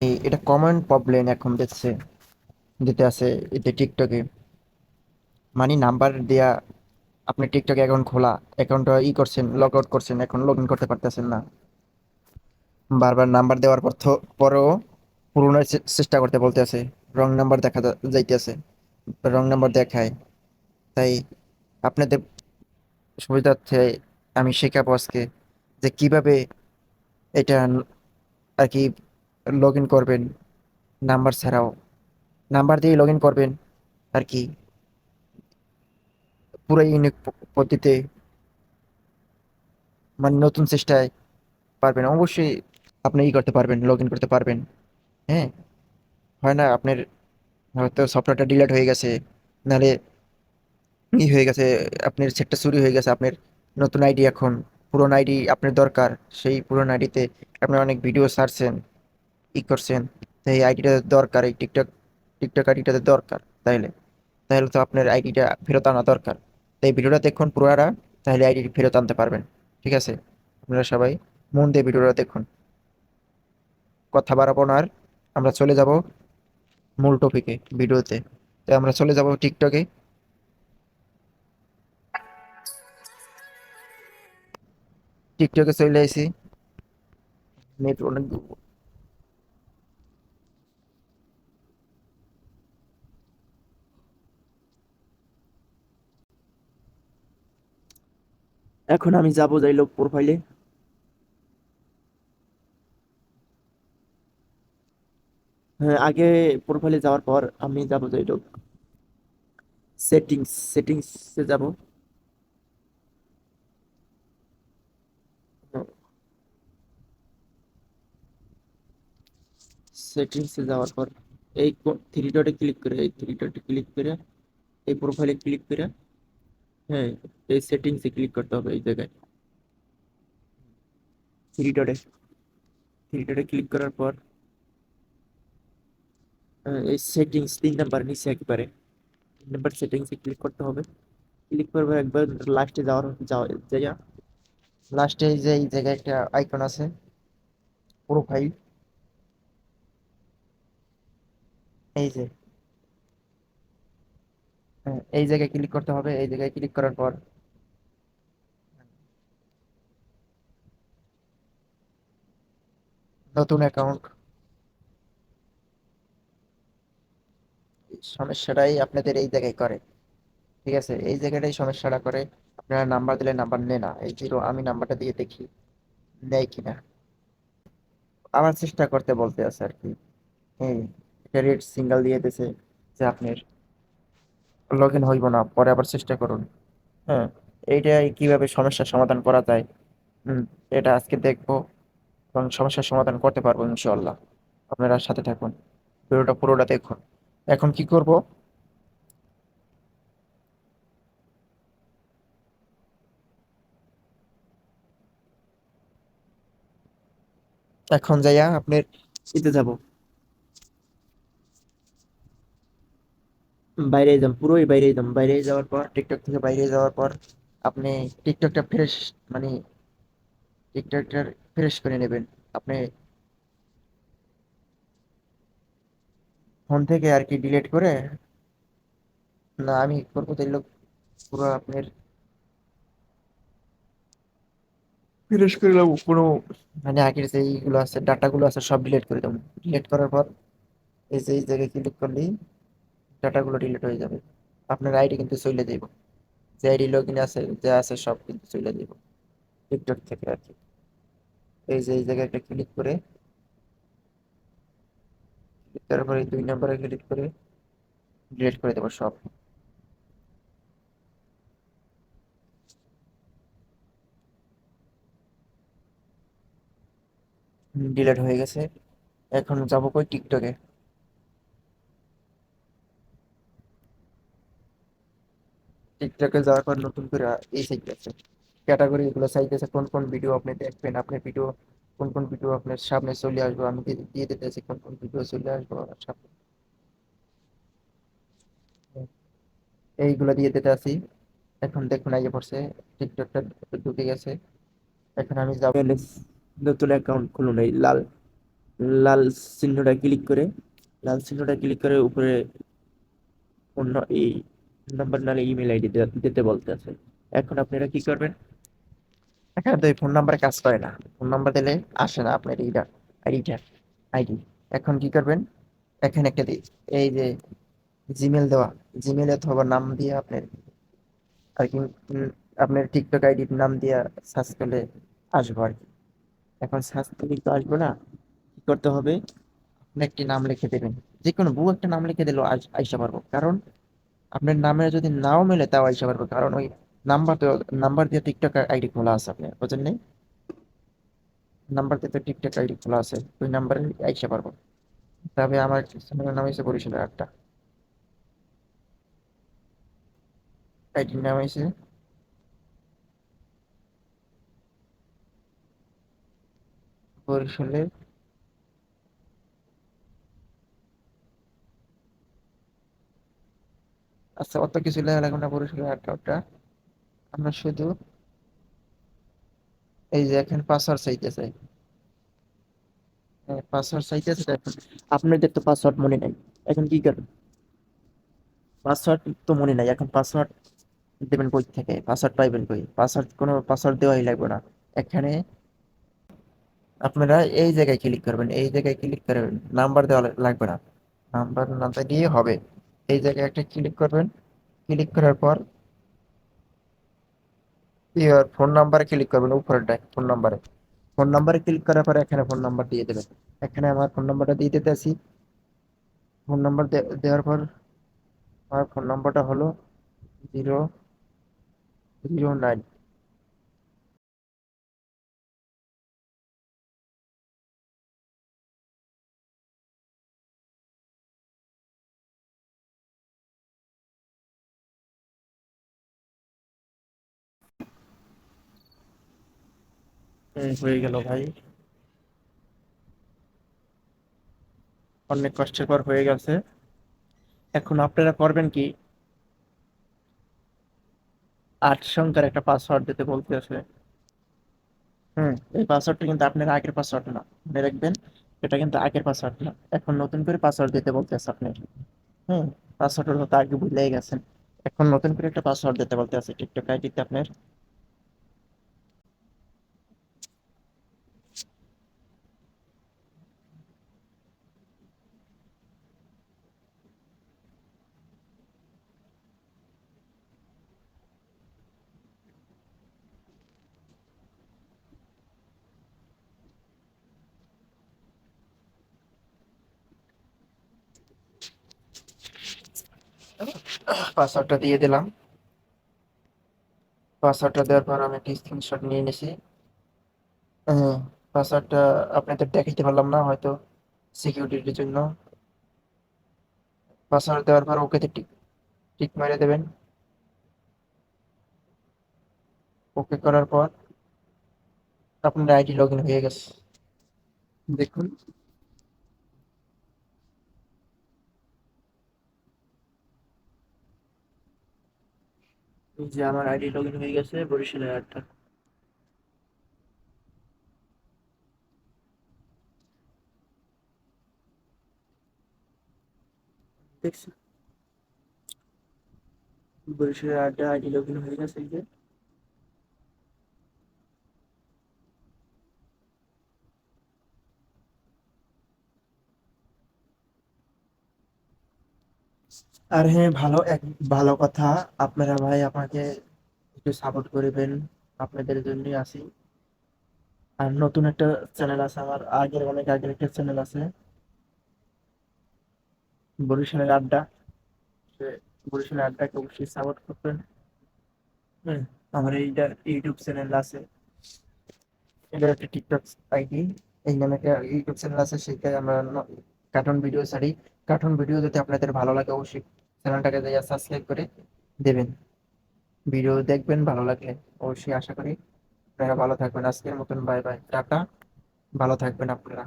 এটা common problem এখন দেখছে যেতে আছে এতে টিকটকে, মানে নাম্বার দেয়া। আপনি টিকটক অ্যাকাউন্ট খোলা, অ্যাকাউন্টটা করছেন, লগ আউট করছেন, এখন লগ ইন করতে পারতেছেন না। বারবার নাম্বার দেওয়ার পরেও পুরনো চেষ্টা করতে বলতে আছে, রং নাম্বার যাইতেছে, রং নাম্বার দেখায়। তাই আপনাদের সুবিধার্থে আমি শেখাবো আজকে যে কিভাবে এটা আর কি লগ ইন করবেন, নাম্বার ছাড়াও নাম্বার দিয়ে লগ ইন করবেন আর কি, পুরো ইউনিক পদ্ধতিতে, মানে নতুন চেষ্টায় পারবেন অবশ্যই। আপনি করতে পারবেন, লগ ইন করতে পারবেন। হ্যাঁ, হয় না আপনার হয়তো সফটওয়্যারটা ডিলিট হয়ে গেছে, নাহলে হয়ে গেছে, আপনার সেটটা চুরি হয়ে গেছে আপনার। নতুন আইডি এখন, পুরোনো আইডি আপনার দরকার। সেই পুরোনো আইডিতে আপনি অনেক ভিডিও ছাড়ছেন, করছেন। তো এই আইডিটা দরকার, এই টিকটক টিকটক আইডিটাতে দরকার। তাইলে তাহলে তো আপনার আইডিটা ফেরত আনা দরকার। তো এই ভিডিওটা দেখুন পুরোটা, তাহলে আইডি ফেরত আনতে পারবেন। ঠিক আছে, আপনারা সবাই মন দিয়ে ভিডিওটা দেখুন। কথা বাড়াবো না আর, আমরা চলে যাব মূল টপিকে, ভিডিওতে। তো আমরা চলে যাব টিকটকে। টিকটকে চলে আইছি, নেট অনেক। এখন আমি যাব যাইলো প্রোফাইলে। হ্যাঁ, আগে প্রোফাইলে যাওয়ার পর আমি যাব যাইলো সেটিংসে যাব। সেটিংসে যাওয়ার পর এই থ্রি ডটে ক্লিক করে, এই থ্রি ডটে ক্লিক করে, এই প্রোফাইলে ক্লিক করে, হ্যাঁ, এই সেটিংসে ক্লিক করতে হবে। এই জায়গায় থ্রি ডটে থ্রি ডটে ক্লিক করার পর এই সেটিংস 3 নাম্বার নিচে একবারে 3 নাম্বার সেটিংসে ক্লিক করতে হবে। ক্লিক করবে একবার, লাস্টে যাওয়া জায়গা, লাস্টে এই যে এই জায়গায় একটা আইকন আছে, প্রোফাইল। এই যে এই জায়গায় ক্লিক করতে হবে। এই জায়গায় ক্লিক করার পর নতুন অ্যাকাউন্ট, সমস্যাটাই আপনাদের এই জায়গায় করে। ঠিক আছে, এই জায়গাটাই সমস্যাটা করে। আপনারা নাম্বার দিলে নাম্বার নেয় না। এই জিরো, আমি নাম্বারটা দিয়ে দেখি নেয় কিনা। আবার চেষ্টা করতে বলতে আছে আর কি। হ্যাঁ, এটা রেড সিঙ্গেল দিয়ে দিয়েছে যে আপনার লগ ইন হইব না, পরে আবার চেষ্টা করুন। হ্যাঁ, এইটাই কিভাবে সমস্যার সমাধান করা যায়। হুম, এটা আজকে দেখবো এবং সমস্যার সমাধান করতে পারবো ইনশাল্লাহ। আপনারা সাথে থাকুন, ভিডিওটা পুরোটা দেখুন। এখন কি করব, এখন যাইয়া আপনার ইতে যাব, বাইরে যাম, পুরোই বাইরে যাম। বাইরে যাওয়ার পর, টিকটক থেকে বাইরে যাওয়ার পর আপনি টিকটকটা ফ্রেশ, মানে টিকটকটা ফ্রেশ করে নেবেন আপনি ফোন থেকে আর কি, ডিলিট করে। না, আমি করবো তাইলে পুরো আপনার ফ্রেশ করে নেবো কোনো, মানে আগের যে এইগুলো আছে, ডাটাগুলো আছে সব ডিলিট করে দেবো। ডিলিট করার পর এই যে এই জায়গায় ক্লিক করলেই ডাটাগুলো ডিলিট হয়ে যাবে। আপনার আইডি কিন্তু চলে যাইব, যে আইডি লগ ইন আছে যা আছে সব কিন্তু চলে যাইব টিকটক থেকে আর কি। এই যে এই জায়গায় একটা ক্লিক করে, তারপরে 2 নম্বরে ক্লিক করে ডিলিট করে দেবো সব। ডিলিট হয়ে গেছে। এখন যাবো কই, টিকটকে। টিকটকে যাওয়ার পর নতুন করে এই সাইট আছে, ক্যাটাগরি এগুলো চাইতেছে কোন কোন ভিডিও আপনি দেখবেন। আপনার ভিডিও কোন কোন ভিডিও আপনার সামনে চলে আসবে, আমি দিয়ে দিতেছি কোন কোন ভিডিও চলে আসবে আমার সামনে। এইগুলো দিয়ে দিতে আছি। এখন দেখুন আইয়ে পড়ছে, টিকটকটা ঢুকে গেছে। এখন আমি যাবো, নতুন অ্যাকাউন্ট খুলুন, এই লাল লাল চিহ্নটা ক্লিক করে, উপরে অন্য এই নাম্বার নাহলে ইমেল আইডি দিতে বলতে আছে। এখন আপনারা কি করবেন? এখানে তো এই ফোন নাম্বারে কাজ করে না, ফোন নাম্বার দিলে আসে না আপনার এইটা, আইডিটা, আইডি। এখন কি করবেন, এখানে একটা এই যে জিমেল দেওয়া, জিমেল অথবা নাম দিয়ে আপনার আর কি আপনার টিকটক আইডির নাম দিয়ে সার্চ করলে আসবো আর কি। এখন সার্চ করলে তো আসবো না, কি করতে হবে, আপনি একটি নাম লিখে দেবেন, যে কোনো বউ একটা নাম লিখে দিলেও আইসা পারবো, কারণ আপনার নামে যদি নাও মেলে তাও আইসা পারবো, কারণ ওই নাম্বার তো, নাম্বার দিয়ে টিকটক আইডি খোলা আছে আপনার, বুঝেন নেই? নাম্বার দিয়ে তো টিকটক আইডি খোলা আছে, ওই নাম্বারে আইসা পারবো। তবে আমার চ্যানেলের নাম হয়েছে বরিশালের আড্ডা, আইডির নাম হয়েছে বরিশালের। আচ্ছা, অত কিছু লেখা লাগবে না, বরিশালের আড্ডা ওটা। আমরা শুধু এই যে এখন পাসওয়ার্ড চাইতে চাই, পাসওয়ার্ড চাইতে আছে, এখন আপনাদের তো পাসওয়ার্ড মনে নাই, এখন কি করবেন? পাসওয়ার্ড তো মনে নাই, এখন পাসওয়ার্ড দেবেন কই থেকে, পাসওয়ার্ড পাইবেন কই? পাসওয়ার্ড, কোনো পাসওয়ার্ড দেওয়াই লাগবে না। এখানে আপনারা এই জায়গায় ক্লিক করবেন, এই জায়গায় ক্লিক করবেন, নাম্বার দেওয়া লাগবে না, নাম্বার না দিয়ে হবে। এই জায়গায় একটা ক্লিক করবেন, ক্লিক করার পর ইয়ার ফোন নাম্বারে ক্লিক করবেন, উপরেরটায় ফোন নাম্বারে, ফোন নাম্বারে ক্লিক করার পর এখানে ফোন নাম্বার দিয়ে দেবেন। এখানে আমার ফোন নাম্বারটা দিয়ে দিতে আসি। ফোন নাম্বার দেওয়ার পর আমার ফোন নাম্বারটা হলো 009। হয়ে গেল ভাই, অনেক কষ্টের পর হয়ে গেছে। এখন আপনারা করবেন কি, 8 সংখ্যার একটা পাসওয়ার্ড দিতে বলতে আছে। এই পাসওয়ার্ডটা কিন্তু আপনার আগের পাসওয়ার্ড না, মনে রাখবেন, এটা কিন্তু আগের পাসওয়ার্ড না, এখন নতুন করে পাসওয়ার্ড দিতে বলতেছে আপনার। হুম পাসওয়ার্ডের হয়তো আগে ভুলেই গেছেন, এখন নতুন করে একটা পাসওয়ার্ড দিতে বলতে আছে টিকটক আইডিতে আপনার। পাসওয়ার্ডটা দিয়ে দিলাম, পাসওয়ার্ডটা দেওয়ার পর আমি একটা স্ক্রিনশট নিয়ে নিছি। পাসওয়ার্ডটা আপনাদের দেখাইতে পারলাম না হয়তো সিকিউরিটির জন্য। পাসওয়ার্ড দেওয়ার পর ওকেতে টিক টিক মেরে দেবেন। ওকে করার পর আপনার আইডি লগ ইন হয়ে গেছে, দেখুন। এই যে আমার আইডি লগ ইন হয়ে গেছে বরিশালের আড্ডা, দেখছি বরিশালের আড্ডা আইডি লগ ইন হয়ে গেছে, এই যে। আর হ্যাঁ, ভালো কথা, আপনারা ভাই আমাকে একটু সাপোর্ট করবেন, আপনাদের জন্যই আছি। আর নতুন একটা চ্যানেল আছে আমার, অনেক আগের একটা চ্যানেল আছে, বরিশালের আড্ডা। সে বরিশালের আড্ডাকে অবশ্যই সাপোর্ট করবেন। হুম, আমার এইটা ইউটিউব চ্যানেল আছে, এটার একটা টিকটক আইডি, এই নামে একটা ইউটিউব চ্যানেল আছে, সেটাই আমরা কার্টুন ভিডিও ছাড়ি। কার্টুন ভিডিও যদি আপনাদের ভালো লাগে অবশ্যই চ্যানেলটাকে যাইয়া সাবস্ক্রাইব করে দেবেন, ভিডিও দেখবেন, ভালো লাগলে অবশ্যই। আশা করি আপনারা ভালো থাকবেন, আজকের মতন বাই বাই, টাটা, ভালো থাকবেন আপনারা।